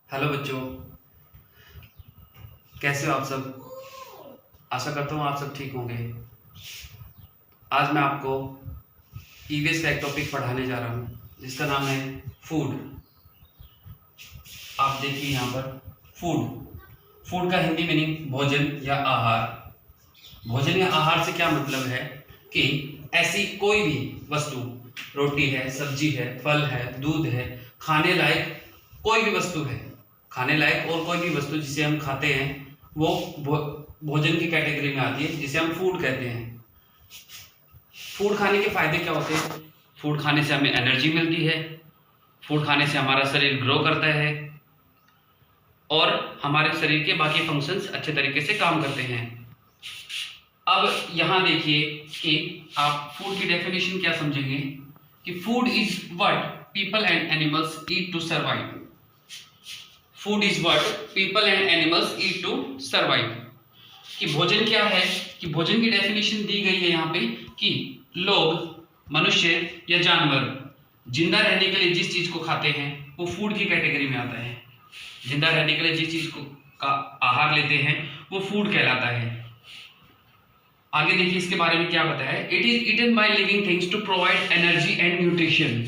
Hello बच्चों, कैसे हो आप सब। आशा करता हूँ आप सब ठीक होंगे। आज मैं आपको ईवीएस का एक टॉपिक पढ़ाने जा रहा हूँ जिसका नाम है फूड। आप देखिए यहाँ पर फूड। फूड का हिंदी मीनिंग भोजन या आहार। भोजन या आहार से क्या मतलब है कि ऐसी कोई भी वस्तु, रोटी है, सब्जी है, फल है, दूध है, खाने लायक कोई भी वस्तु है, खाने लायक और कोई भी वस्तु जिसे हम खाते हैं वो भोजन की कैटेगरी में आती है, जिसे हम फूड कहते हैं। फूड खाने के फायदे क्या होते हैं? फूड खाने से हमें एनर्जी मिलती है, फूड खाने से हमारा शरीर ग्रो करता है और हमारे शरीर के बाकी फंक्शंस अच्छे तरीके से काम करते हैं। अब यहाँ देखिए कि आप फूड की डेफिनेशन क्या समझेंगे कि food is what people and animals eat to survive. Food is what people and animals eat to survive. कि भोजन क्या है, कि भोजन की डेफिनेशन दी गई है यहाँ पे कि लोग, मनुष्य या जानवर जिंदा रहने के लिए जिस चीज को खाते हैं वो फूड की कैटेगरी में आता है। जिंदा रहने के लिए जिस चीज को का आहार लेते हैं वो फूड कहलाता है। आगे देखिए इसके बारे में क्या बताया है। It is eaten by living things to provide energy and nutrition.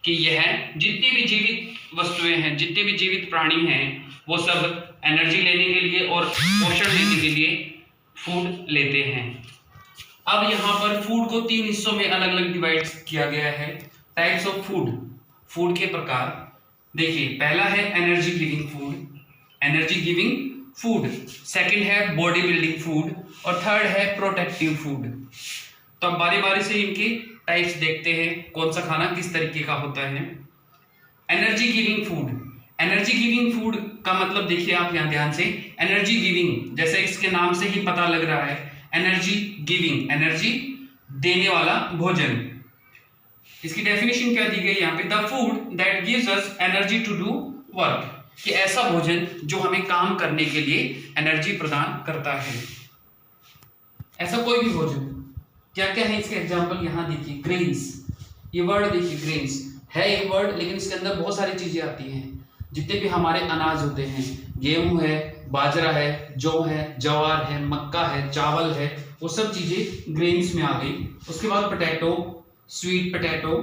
कि यह जितनी भी जीवित वस्तुएं हैं, जितने भी जीवित प्राणी हैं, वो सब एनर्जी लेने के लिए और पोषण लेने के लिए फूड लेते हैं। अब यहाँ पर फूड को 3 हिस्सों में अलग अलग डिवाइड किया गया है। टाइप्स ऑफ फूड, फूड के प्रकार। देखिए पहला है energy giving food, energy giving food. Second है बॉडी बिल्डिंग फूड और थर्ड है प्रोटेक्टिव फूड। तो अब बारी बारी से इनके टाइप्स देखते हैं, कौन सा खाना किस तरीके का होता है। Energy giving food. Energy giving food का मतलब देखिए आप यहाँ ध्यान से, एनर्जी गिविंग जैसे इसके नाम से ही पता लग रहा है, एनर्जी गिविंग, एनर्जी देने वाला भोजन। इसकी डेफिनेशन क्या दी गई यहाँ पे, the food that gives us energy to do work. कि ऐसा भोजन जो हमें काम करने के लिए एनर्जी प्रदान करता है। ऐसा कोई भी भोजन। क्या क्या है इसके एग्जांपल यहाँ देखिए। ग्रेन्स, ये वर्ड देखिए, ग्रेन्स है एक वर्ड लेकिन इसके अंदर बहुत सारी चीजें आती हैं। जितने भी हमारे अनाज होते हैं, गेहूं है, बाजरा है, जौ है, ज्वार है, मक्का है, चावल है, वो सब चीजें ग्रेन्स में आ गई। उसके बाद पोटैटो, स्वीट पोटैटो,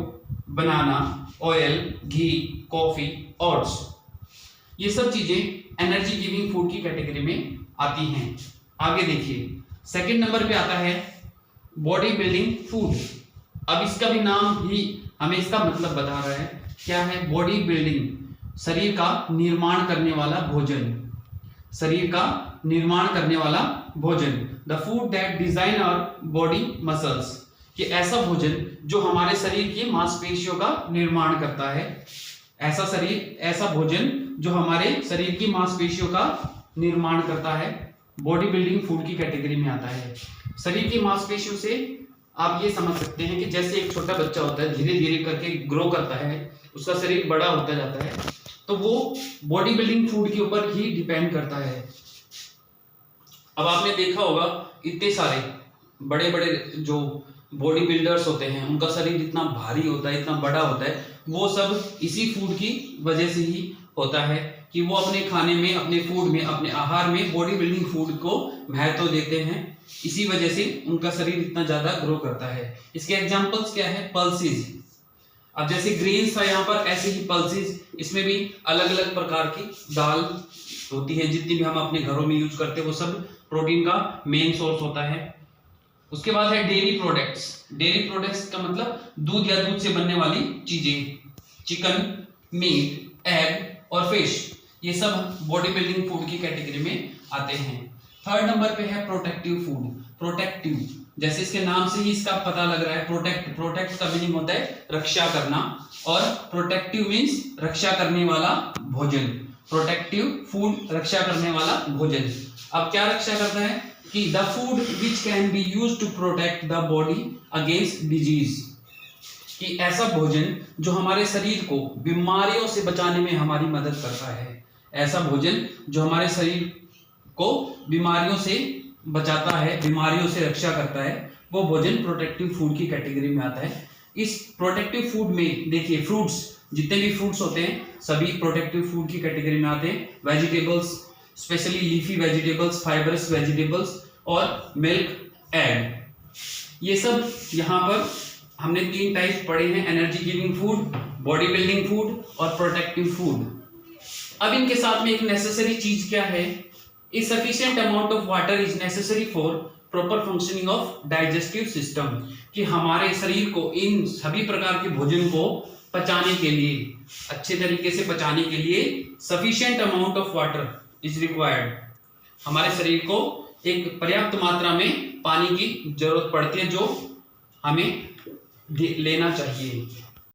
बनाना, ऑयल, घी, कॉफी, ओट्स, ये सब चीजें एनर्जी गिविंग फूड की कैटेगरी में आती हैं। आगे देखिए सेकंड नंबर पे आता है बॉडी बिल्डिंग फूड। अब इसका भी नाम ही हमें इसका मतलब बता रहा है। क्या है बॉडी बिल्डिंग? शरीर का निर्माण करने वाला भोजन, शरीर का निर्माण करने वाला भोजन। The food that design our body muscles. कि ऐसा भोजन जो हमारे शरीर की मांसपेशियों का निर्माण करता है। ऐसा भोजन जो हमारे शरीर की मांसपेशियों का निर्माण करता है, बॉडी बिल्डिंग फूड की कैटेगरी में आता है। शरीर की मांसपेशियों से आप ये समझ सकते हैं कि जैसे एक छोटा बच्चा होता है, धीरे धीरे करके ग्रो करता है, उसका शरीर बड़ा होता जाता है, तो वो बॉडी बिल्डिंग फूड के ऊपर ही डिपेंड करता है। अब आपने देखा होगा इतने सारे बड़े बड़े जो बॉडी बिल्डर्स होते हैं, उनका शरीर इतना भारी होता है, इतना बड़ा होता है, वो सब इसी फूड की वजह से ही होता है कि वो अपने खाने में, अपने फूड में, अपने आहार में बॉडी बिल्डिंग फूड को महत्व देते हैं। इसी वजह से उनका शरीर इतना ज्यादा ग्रो करता है। इसके एग्जांपल्स क्या है? पल्सेस। अब जैसे ग्रेन्स था यहाँ पर, ऐसे ही पल्सेस, इसमें भी अलग अलग प्रकार की दाल होती है। जितनी भी हम अपने घरों में यूज करते हैं वो सब प्रोटीन का मेन सोर्स होता है। उसके बाद है डेयरी प्रोडक्ट्स। डेयरी प्रोडक्ट्स का मतलब दूध या दूध से बनने वाली चीजें, चिकन, मीट, एग और फिश, ये सब बॉडी बिल्डिंग फूड की कैटेगरी में आते हैं। थर्ड नंबर पे है प्रोटेक्टिव फूड। प्रोटेक्टिव जैसे इसके नाम से ही इसका पता लग रहा है, प्रोटेक्ट, प्रोटेक्ट का मीनिंग होता है रक्षा करना, और प्रोटेक्टिव मीन्स रक्षा करने वाला भोजन। प्रोटेक्टिव फूड, रक्षा करने वाला भोजन। अब क्या रक्षा करता है कि the food which can be used to protect the body against disease. कि ऐसा भोजन जो हमारे शरीर को बीमारियों से बचाने में हमारी मदद करता है। ऐसा भोजन जो हमारे शरीर को बीमारियों से बचाता है, बीमारियों से रक्षा करता है, वो भोजन प्रोटेक्टिव फूड की कैटेगरी में आता है। इस प्रोटेक्टिव फूड में देखिए फ्रूट्स, जितने भी फ्रूट्स होते हैं सभी प्रोटेक्टिव फूड की कैटेगरी में आते हैं। Vegetables, specially leafy vegetables, fibrous vegetables और मिल्क, एग, ये सब यहाँ पर हमने 3 टाइप पढ़े हैं, energy giving food, body building food और प्रोटेक्टिव फूड। अब इनके साथ में एक नेसेसरी चीज क्या है, a sufficient amount of water is necessary for proper functioning of digestive system, कि हमारे शरीर को इन सभी प्रकार के भोजन को पचाने के लिए, अच्छे तरीके से पचाने के लिए sufficient amount of water is required. हमारे शरीर को एक पर्याप्त मात्रा में पानी की जरूरत पड़ती है जो हमें लेना चाहिए।